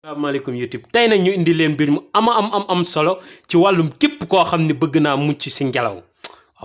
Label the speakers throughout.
Speaker 1: Assalamualaikum YouTube tay nag ñu indi leen mbir mu am solo ci walum képp koo xam ne bëgg naa mucc si ngelaw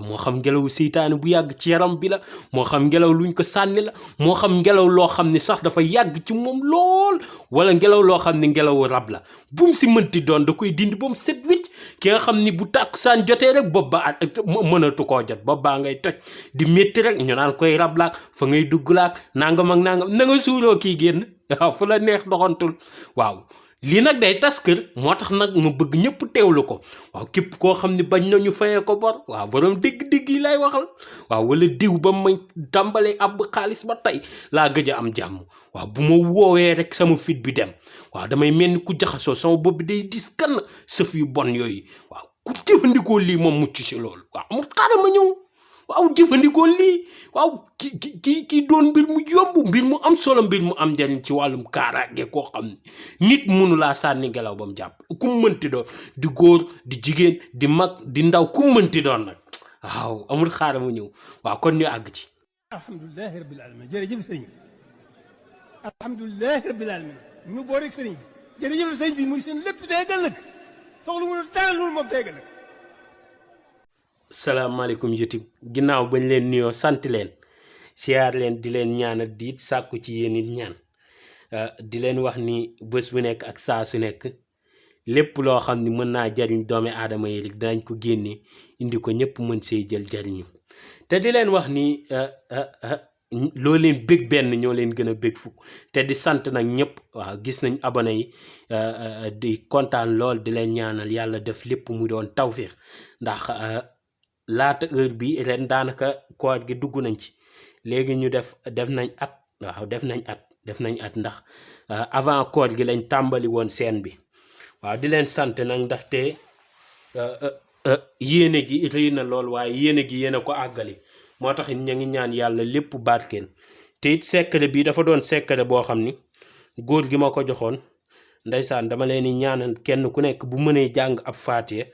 Speaker 1: moo xam ngelaw seytaane bu yàgg ci yaram bi la moo xam ngelaw luñ ko sànni la moo xam ngelaw loo xam ne sax dafa yàgg ci moom lool wala ngelaw loo xam ne ngelaw rab la bu mu si mënti doon da koy dindi ba mu set wicc ki nga xam ni bu tàkkusaan jotee rek bopp ba mënatu koo jot bopp baa ngay toj di métti rek ñu naan koy rab laak fa ngay dugg laak nangam ak nangam na nga suuroo kii génn waaw fu la neex doxantul waaw lii nag day tas kër moo tax nag mu bëgg ñëpp teewlu ko waaw képp koo xam ne bañ nañu fayee ko bor waaw borom dégg-dégg yi lay waxal waaw wala diw ba may tàmbalee ab xaalis ba tey laa gëj a am jàmm waaw bu ma woowee rek sama fit bi dem waaw damay mel ni ku jaxasoo sama bopp bi day dis kan sëf yu bon yooyu waaw ku jëfandikoo lii moom mucc si loolu waaw amul xaaral ma ñëw waaw jëfandikoo lii waaw ki doon mbir mu yomb mbir mu am solo mbir mu am njariñ ci wàllum kaaraange koo xam ne nit mënu laa sànni ngelaw ba mu jàpp ku mu mënti doon di góor di jigéen di mag di ndaw ku mu mënti doon nag waaw amul xaaral ma ñëw waaw kon ñu àgg ci.
Speaker 2: alhamdulilah rabbil alamin jërëjëf sëriñ bi alhamdulilah rabbil alamin ñu boo rek sëriñ bi jërëjëf sëriñ bi muy seen lépp tey ëllëg soxla mu dara loolu moom tey ëllëg.
Speaker 1: salaamaaleykum YouTube ginnaaw bañ leen nuyoo sant leen siyaar leen di leen ñaanal diit sàkku ci yéen it ñaan di leen wax ni bés bu nekk ak saa su nekk lépp loo xam ni mën naa jariñ doomi aadama yi rek dinañ ko génne indi ko ñëpp mën see jël jariñu te di leen wax ni loo leen bég benn ñoo leen gën a bég fukk te di sant nag ñëpp waaw gis nañ abonné yi di kontaan lool di leen ñaanal yàlla def lépp mu doon tawfiix ndax laata heure bi ren daanaka koor gi dugg nañ ci léegi ñu def nañ at waaw def nañ at ndax avant koor gi lañ tàmbali woon seen bi waaw di leen sant nag ndaxte yéene gi rëy na lool waaye yéene gi yéen a ko àggali moo tax ñu ngi ñaan yàlla lépp barkeel te it secret bi dafa doon secret boo xam ni góor gi ma ko joxoon ndeysaan dama leen di ñaanal kenn ku nekk bu mënee jàng ab faatiya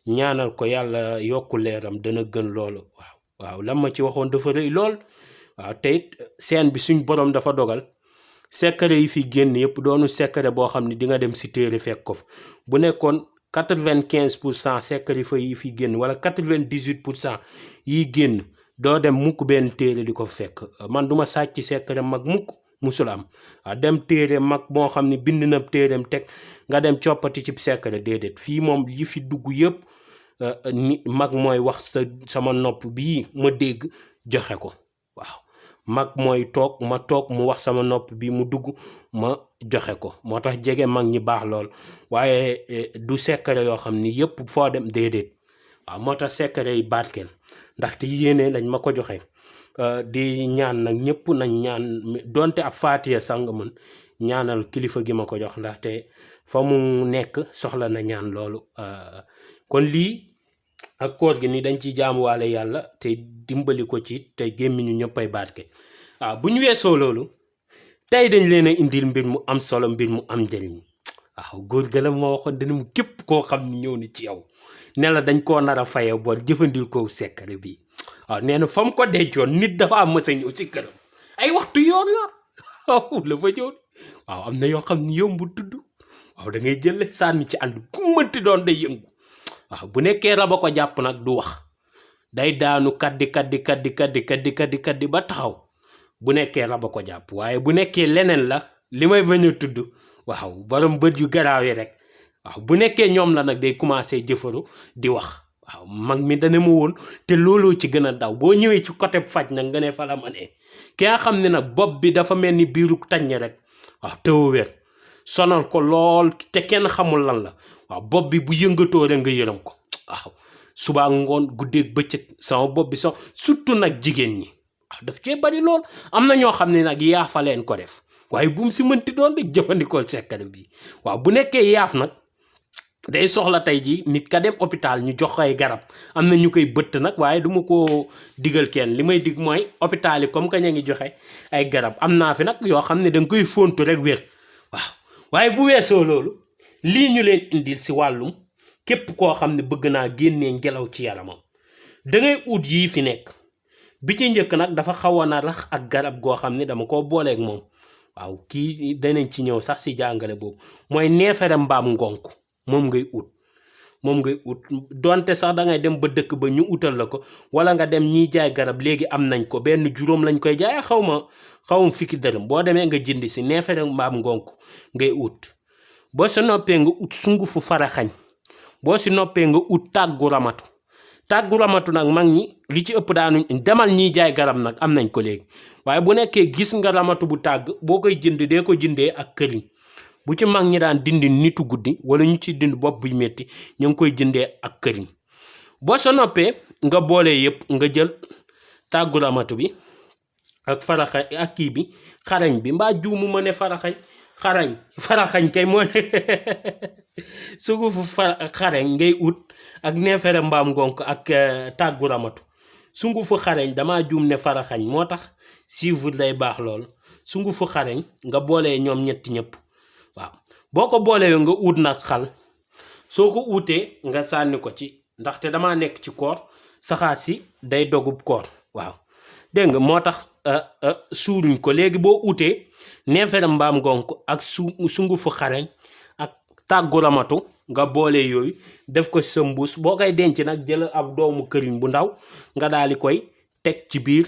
Speaker 1: ñaanal ko yàlla yokku leeram dana gën loolu waaw lam ma ci waxoon dafa rëy lool waaw te it seen bi suñ borom dafa dogal secret yi fi génn yëpp doonu secret boo xam ne di nga dem si téere fekk ko fa bu nekkoon 95% secret yi fi génn wala 98% yi génn doo dem mukk benn téere di ko fekk man duma sàcc secret mag mukk musul am waaw dem téere mag moo xam ne bind na téereem teg nga dem coppati ci secret déedéet fii moom yi fi dugg yëpp ni mag mooy wax sama nopp bii ma dégg joxe ko waaw mag mooy toog ma toog mu wax sama nopp bi mu dugg ma joxe ko moo tax jege mag ñi baax lool waaye du secret yoo xam ni yëpp foo dem déedéet waaw moo tax secret yi barkeel ndaxte yéene lañ ma ko joxe di ñaan nag ñëpp nañ ñaan donte ab faatiya sang mën ñaanal kilifa gi ma ko jox ndaxte fa mu nekk soxla na ñaan loolu kon lii ak koor gi ni dañ ci jaamuwaale yàlla te dimbali ko ci te gémmiñu ñëppay barke waaw bu ñu weesoo loolu tey dañ leen a indil mbir mu am solo mbir mu am njëriñ waaw góor ga la ma waxoon dana mu képp koo xam ni ñëw ni ci yow ne la dañ koo nar a faye bor jëfandil ko secret bi waaw nee na fa mu ko dencoon nit dafa am mës a ñëw ci këram ay waxtu yoor waaw la fa ñëw waaw am na yoo xam ni yombu tudd waaw da ngay jël sànni ci ànd ku mënti doon day yëngu waaw bu nekkee raba ko jàpp nag du wax day daanu kaddi ba taxaw bu nekkee raba ko jàpp waaye bu nekkee leneen la li may bañ a tudd waaw borom bët yu garaawee rek waaw bu nekkee ñoom la nag day commencé jëfaru di wax waaw mag mi dana ma woon te looloo ci gën a daw boo ñëwee ci côté faj nag nga ne fa la ma ne ki nga xam ne nag bopp bi dafa mel ni biiru taññ rek waaw tëw wér sonal ko lool te kenn xamul lan la waaw bopp bi bu yëngatoo rek nga yërëm ko waaw suba ngoon guddeeg bëccëg sama bopp bi sax surtout nag jigéen ñi waaw daf cee bari lool am na ñoo xam ne nag yaafa leen ko def waaye bu mu si mënti doon rek jëfandikool secret bi waaw bu nekkee yaaf nag day soxla tey ji nit ka dem hôpital ñu jox ay garab am na ñu koy bëtt nag waaye du ma ko digal kenn li may dig mooy hôpital yi comme que ña ngi joxe ay garab am naa fi nag yoo xam ne da nga koy fóontu rek wér waaw waaye bu weesoo loolu lii ñu leen indil si wàllum képp koo xam ne bëgg naa génnee ngelaw ci yaramam da ngay ut yii fi nekk bi ci njëkk nag dafa xawoon a rax ak garab goo xam ne dama koo booleeg moom waaw kii danañ ci ñëw sax si jàngale boobu mooy neefere mbaam ngonk moom ngay ut donte sax da ngay dem ba dëkk ba ñu utal la ko wala nga dem ñiy jaay garab léegi am nañ ko benn juróom lañ koy jaay xaw ma fukki dërëm boo demee nga jëndi si neefere mbaam ngonk ngay ut. boo si noppee nga ut sungufu faraxañ boo si noppee nga ut tàggu ramatu nag mag ñi li ci ëpp daanuñ demal ñiy jaay garab nag am nañ ko léegi waaye bu nekkee gis nga ramatu bu tàgg boo koy jënd dee ko jëndee ak këriñ bu ci mag ñi daan dindi nitu guddi wala ñu ci dindi bopp buy metti ñu ngi koy jëndee ak këriñ. boo sa noppee nga boolee yëpp nga jël tàggu ramatu bi ak faraxañ ak kii bi xarañ bi mbaa juumu ma ne faraxañ kay mooy sungufu xarañ ngay ut ak neefere mbaam ngonk ak tàggu ramatu. sungufu xarañ dama juum ne faraxañ moo tax chiffre day baax lool. sungufu xarañ nga boolee ñoom ñetti ñëpp waaw boo ko boolee nga ut nag xal soo ko utee nga sànni ko ci ndaxte dama nekk ci koor saxaar si day dogub koor waaw dégg nga moo tax suuruñ ko léegi boo utee neefere mbaam ngonk ak sungufu xarañ ak tàggu ramatu nga boole yooyu def ko sa mbuus boo koy denc nag jël ab doomu këriñ bu ndaw nga daal di koy teg ci biir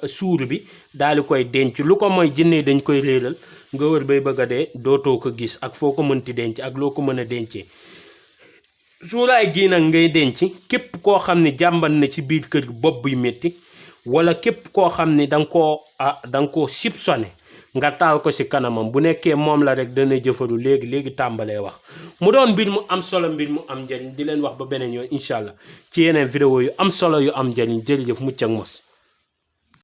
Speaker 1: suur bi daal di koy denc lu ko mooy jinne dañ koy réeral nga wër bay bëgg a dee dootoo ko gis ak foo ko mënti denc ak loo ko mën a dencee. suuraay gii nag ngay denc képp koo xam ne jàmban na ci biir kër bopp buy métti wala képp koo xam ne danga koo soupçonné nga taal ko ci kanamam bu nekkee moom la rek dana jëfaru léegi tàmbalee wax mu doon mbir mu am solo mbir mu am njëriñ di leen wax ba beneen yoon incha allah ci yeneen vidéo yu am solo yu am njëriñ jërëjëf mucc ak mos.